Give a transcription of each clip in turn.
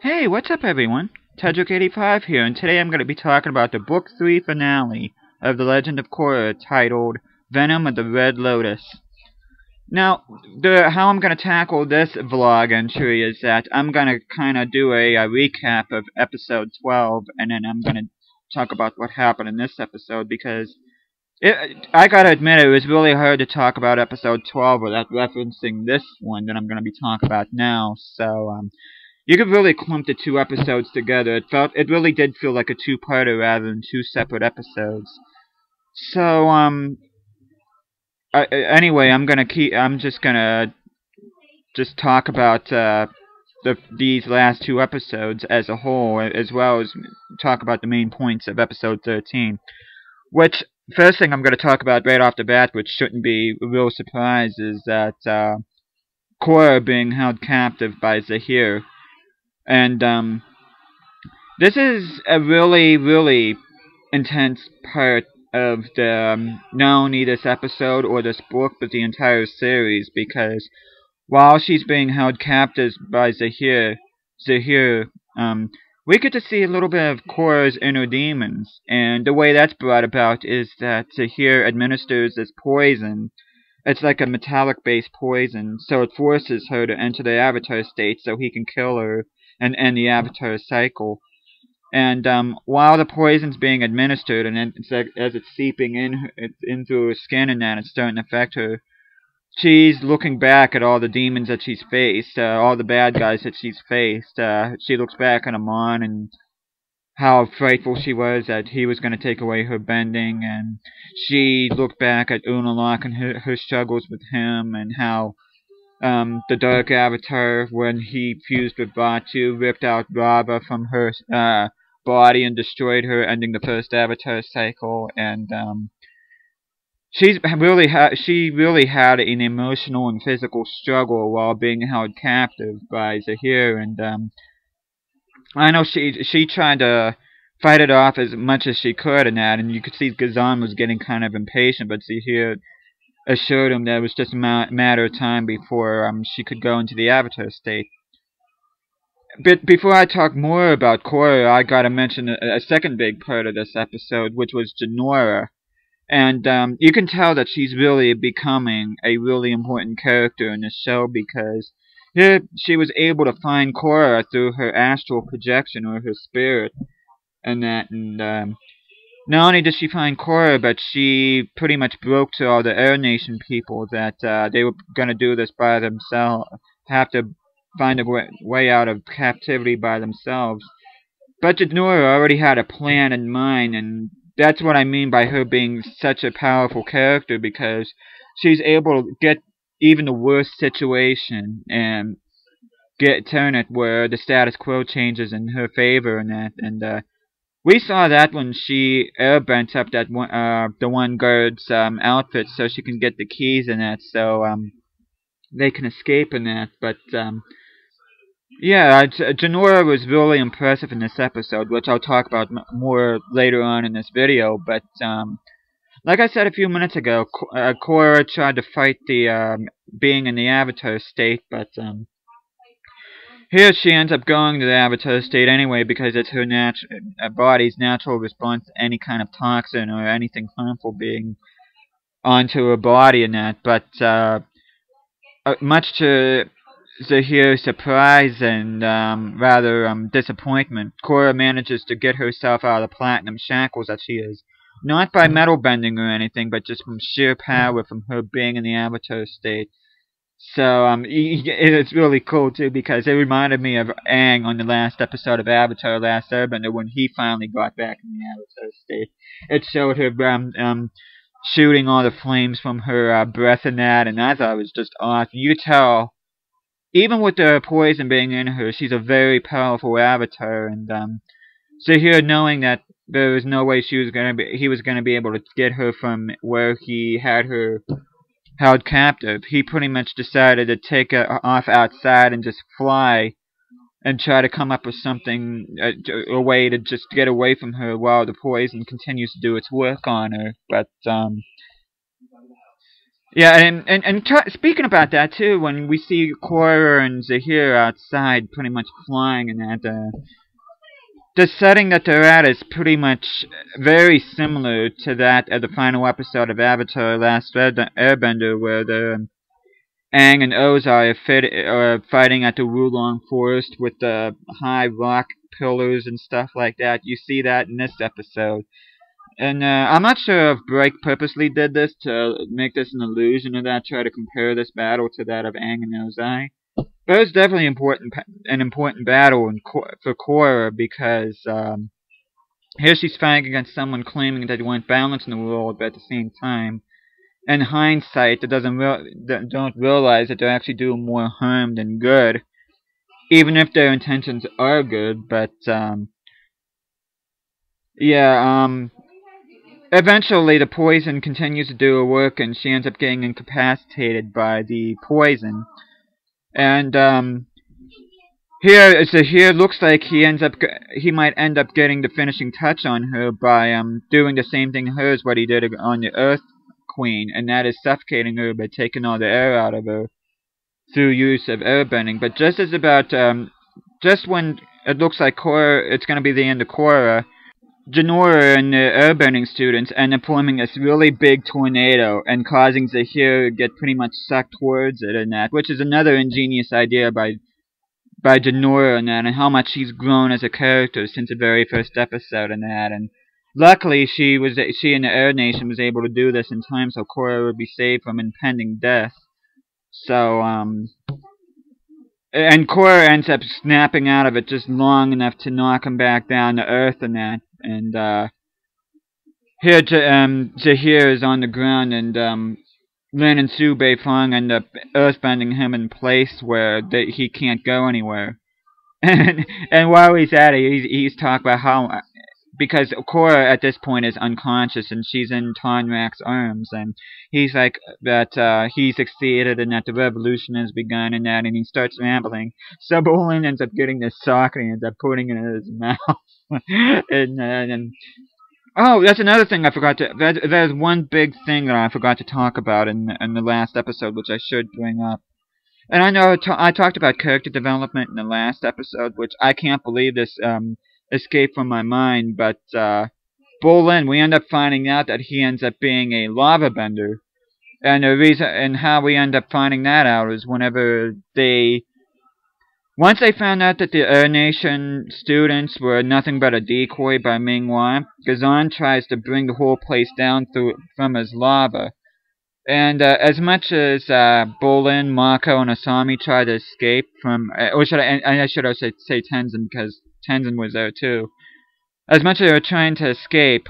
Hey, what's up everyone? Tedrick85 here, and today I'm going to be talking about the Book 3 finale of The Legend of Korra titled Venom of the Red Lotus. Now, how I'm going to tackle this vlog entry is that I'm going to kind of do a recap of episode 12, and then I'm going to talk about what happened in this episode, because I gotta admit it was really hard to talk about episode 12 without referencing this one that I'm going to be talking about now, so you could really clump the two episodes together. It really did feel like a two-parter rather than two separate episodes. So, anyway, I'm just talk about, these last two episodes as a whole, as well as talk about the main points of episode 13. Which, first thing I'm gonna talk about right off the bat, which shouldn't be a real surprise, is that, Korra being held captive by Zahir. And, this is a really intense part of the, not only this episode or this book, but the entire series, because while she's being held captive by Zahir, we get to see a little bit of Korra's inner demons, and the way that's brought about is that Zahir administers this poison. It's like a metallic-based poison, so it forces her to enter the Avatar state so he can kill her and end the Avatar cycle. And while the poison's being administered, and as it's seeping into her skin and that, it's starting to affect her, she's looking back at all the demons that she's faced, all the bad guys that she's faced. She looks back at Amon and how frightful she was that he was going to take away her bending, and she looked back at Unalaq and her struggles with him, and how the Dark Avatar, when he fused with Batu, ripped out Rava from her body and destroyed her, ending the first Avatar cycle. And she really had an emotional and physical struggle while being held captive by Zahir. And I know she tried to fight it off as much as she could in that, and you could see Gazan was getting kind of impatient, but Zahir assured him that it was just a matter of time before she could go into the Avatar state. But before I talk more about Korra, I gotta mention a second big part of this episode, which was Janora. And you can tell that she's really becoming a really important character in this show, because here she was able to find Korra through her astral projection, or her spirit, and that. And not only did she find Korra, but she pretty much broke to all the Air Nation people that they were going to do this by themselves, have to find a way out of captivity by themselves. But Janora already had a plan in mind, and that's what I mean by her being such a powerful character, because she's able to get even the worst situation and turn it where the status quo changes in her favor and that. And we saw that when she airbent up that the one guard's outfit so she can get the keys in that, so they can escape in that. But yeah, Janora was really impressive in this episode, which I'll talk about more later on in this video. But like I said a few minutes ago, Korra tried to fight the being in the Avatar state, but here she ends up going to the Avatar state anyway, because it's her body's natural response to any kind of toxin or anything harmful being onto her body and that. But much to Zahir's surprise and rather disappointment, Korra manages to get herself out of the platinum shackles that she is. Not by metal bending or anything, but just from sheer power from her being in the Avatar state. So, it's really cool, too, because it reminded me of Aang on the last episode of Avatar: Last Airbender, when he finally got back in the Avatar state. It showed her, shooting all the flames from her, breath and that, and I thought it was just awesome. You could tell, even with the poison being in her, she's a very powerful Avatar, and, Zahir, knowing that there was no way he was gonna be able to get her from where he had her held captive, he pretty much decided to take her off outside and just fly and try to come up with something, a way to just get away from her while the poison continues to do its work on her. But Yeah, and speaking about that too, when we see Korra and Zahir outside, pretty much flying, and that the setting that they're at is pretty much very similar to that of the final episode of Avatar: Last Airbender, where the Aang and Ozai are fighting at the Wulong Forest with the high rock pillars and stuff like that. You see that in this episode. And I'm not sure if Drake purposely did this to make this an illusion of that, try to compare this battle to that of Aang and Ozai. But it's definitely an important battle for Korra because here she's fighting against someone claiming that they want balance in the world, but at the same time, in hindsight, they don't realize that they're actually doing more harm than good, even if their intentions are good. But yeah, eventually the poison continues to do her work, and she ends up getting incapacitated by the poison. And here looks like he might end up getting the finishing touch on her by doing the same thing hers what he did on the Earth Queen, and that is suffocating her by taking all the air out of her through use of airbending. But just when it looks like it's going to be the end of Korra, Janora and the airbending students end up forming this really big tornado and causing Zahir to get pretty much sucked towards it, and that, which is another ingenious idea by Janora and that, and how much she's grown as a character since the very first episode and that. And luckily, she and the Air Nation was able to do this in time so Korra would be saved from impending death. So and Korra ends up snapping out of it just long enough to knock him back down to Earth and that. And here Zahir is on the ground, and Lin and Su Beifong end up earthbending him in place where he can't go anywhere. And while he's at it, he's talking about how, because Korra at this point is unconscious and she's in Tonrak's arms, and he's like that he succeeded and that the revolution has begun and that, and he starts rambling. So Bolin ends up getting this sock and he ends up putting it in his mouth. and oh, that's another thing I forgot to. There's one big thing that I forgot to talk about in the last episode, which I should bring up. And I know I talked about character development in the last episode, which I can't believe this escaped from my mind. But Bolin, we end up finding out that he ends up being a lava bender, and the reason and how we end up finding that out is once they found out that the Air Nation students were nothing but a decoy by Ming-Hua, Gazan tries to bring the whole place down from his lava. And as much as Bolin, Mako, and Asami try to escape from, or I should say Tenzin, because Tenzin was there too. As much as they were trying to escape,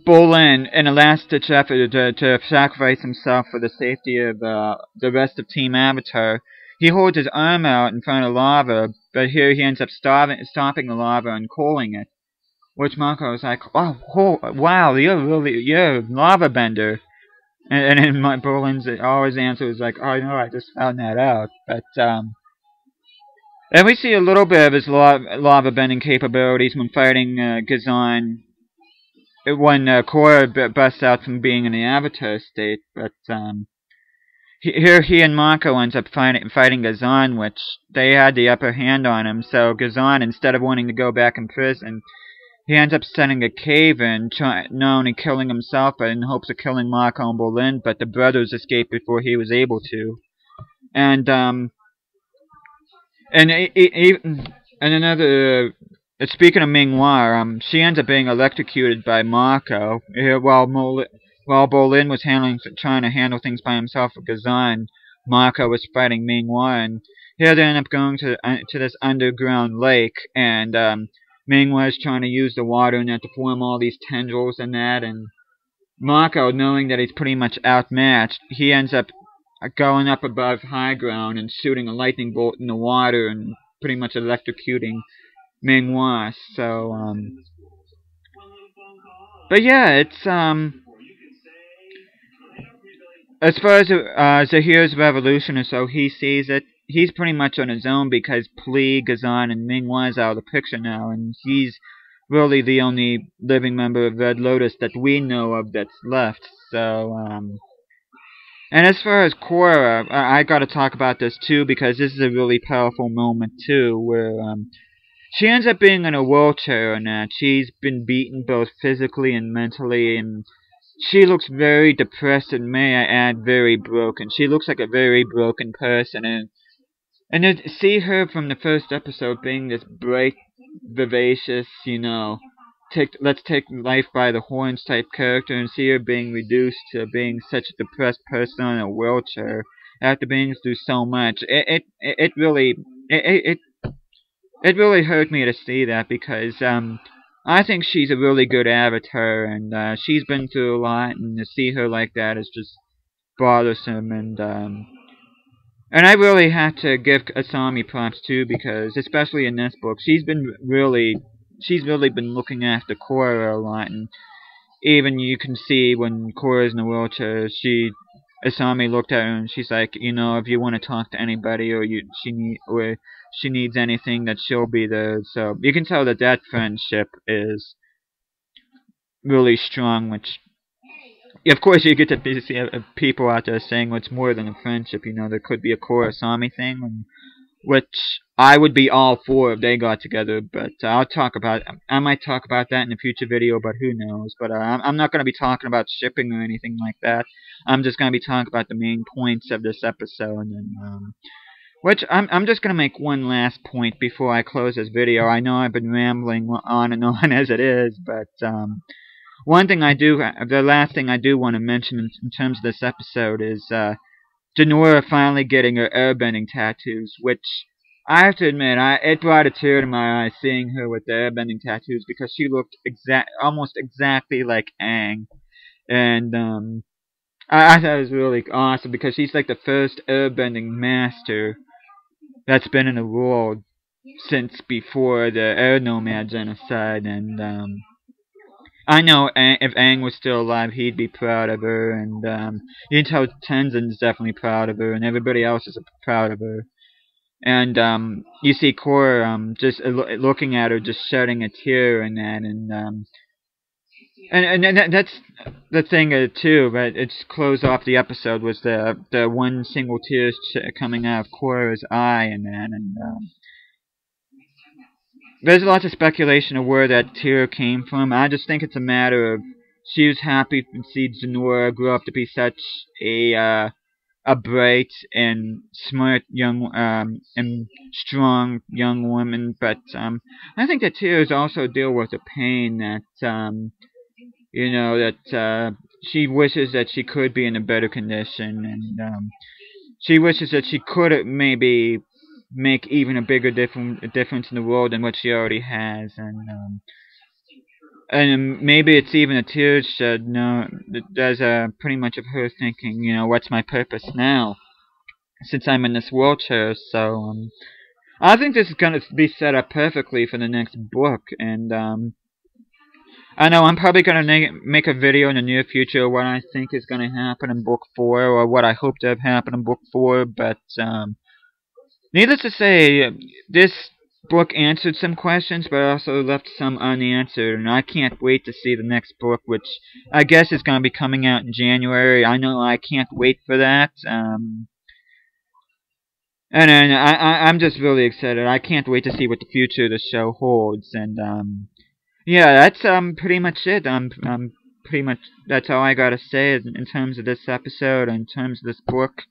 Bolin, in a last-ditch effort to sacrifice himself for the safety of the rest of Team Avatar, he holds his arm out in front of lava, but here he ends up stopping the lava and cooling it. Which Mako was like, oh, wow, you're a lava bender. And then Bolin's always answer was like, oh, no, I just found that out. But, and we see a little bit of his lava bending capabilities when fighting Gazan, when Korra busts out from being in the Avatar state. But, here he and Mako ends up fighting Gazan, which they had the upper hand on him. So Gazan, instead of wanting to go back in prison, he ends up setting a cave in, not only killing himself, but in hopes of killing Mako and Bolin, but the brothers escaped before he was able to. And another, speaking of Ming-Hua, she ends up being electrocuted by Mako, while Bolin was trying to handle things by himself with Gazan. Mako was fighting Ming-Hua, and here they end up going to this underground lake, and Ming-Hua is trying to use the water and that to form all these tendrils and that, and Mako, knowing that he's pretty much outmatched, he ends up going up above high ground and shooting a lightning bolt in the water and pretty much electrocuting Ming-Hua. So, but yeah, it's, as far as Zahir's revolution or so he sees it, he's pretty much on his own because Pli, Gazan, and Ming-Hua is out of the picture now, and he's really the only living member of Red Lotus that we know of that's left. So, and as far as Korra, I gotta talk about this too, because this is a really powerful moment too, where, she ends up being in a wheelchair, and she's been beaten both physically and mentally, and she looks very depressed, and may I add, very broken. She looks like a very broken person, and to see her from the first episode being this bright, vivacious, let's take life by the horns type character, and see her being reduced to being such a depressed person in a wheelchair after being through so much, it it really hurt me to see that, because I think she's a really good avatar, and she's been through a lot, and to see her like that is just bothersome. And I really have to give Asami props too, because especially in this book, she's really been looking after Korra a lot, and even you can see when Korra's in a wheelchair, Asami looked at her and she's like, if you want to talk to anybody, or she needs anything, that she'll be there. So you can tell that that friendship is really strong, which, of course, you get to see people out there saying, well, it's more than a friendship. There could be a Korra Asami thing, which I would be all for if they got together. But I might talk about that in a future video, but who knows. But I'm not going to be talking about shipping or anything like that. I'm just going to be talking about the main points of this episode, and which I'm just going to make one last point before I close this video. I know I've been rambling on and on as it is, but the last thing I do want to mention in terms of this episode is Denora finally getting her airbending tattoos, which I have to admit, it brought a tear to my eye seeing her with the airbending tattoos, because she looked almost exactly like Aang, and I thought it was really awesome, because she's like the first airbending master that's been in the world since before the Air Nomad genocide, and I know if Aang was still alive, he'd be proud of her, and you can tell Tenzin's definitely proud of her, and everybody else is proud of her. And you see Korra just looking at her, just shedding a tear, and that, and that's the thing too. But it's close off the episode was the one single tear coming out of Korra's eye, and that, and there's lots of speculation of where that tear came from. I just think it's a matter of she was happy to see Zenora grow up to be such a bright and smart young and strong young woman. But I think the tears also deal with the pain that that she wishes that she could be in a better condition, and she wishes that she could maybe make even a bigger difference in the world than what she already has, and maybe it's even a tear shed. There's pretty much of her thinking, what's my purpose now, since I'm in this wheelchair. So I think this is gonna be set up perfectly for the next book, and I know I'm probably gonna make a video in the near future of what I think is gonna happen in book 4, or what I hope to have happen in book 4, but needless to say, this book answered some questions, but also left some unanswered, and I can't wait to see the next book, which I guess is going to be coming out in January. I know I can't wait for that. And then I'm just really excited. I can't wait to see what the future of the show holds, and yeah, that's pretty much it. Pretty much that's all I gotta say in terms of this episode, in terms of this book.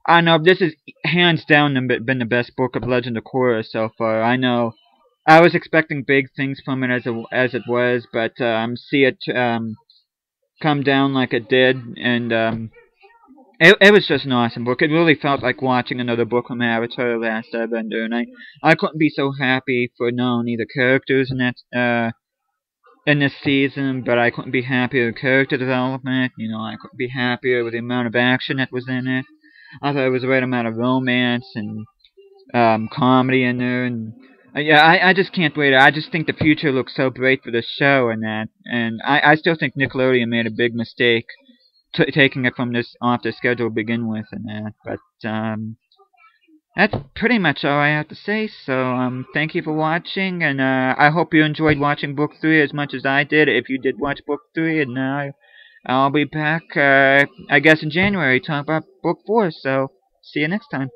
I know this is hands down been the best book of Legend of Korra so far. I know I was expecting big things from it as it was, but see it come down like it did, and it was just an awesome book. It really felt like watching another book from Avatar: The Last Airbender, and I couldn't be so happy for not only the characters in this season, but I couldn't be happier with character development. I couldn't be happier with the amount of action that was in it. I thought it was the right amount of romance and comedy in there, and yeah, I just can't wait. I just think the future looks so bright for the show, and I still think Nickelodeon made a big mistake taking it from this off the schedule to begin with, and that. But that's pretty much all I have to say. So thank you for watching, and I hope you enjoyed watching book 3 as much as I did. If you did watch book 3, and I'll be back, I guess in January, talking about book 4. So see you next time.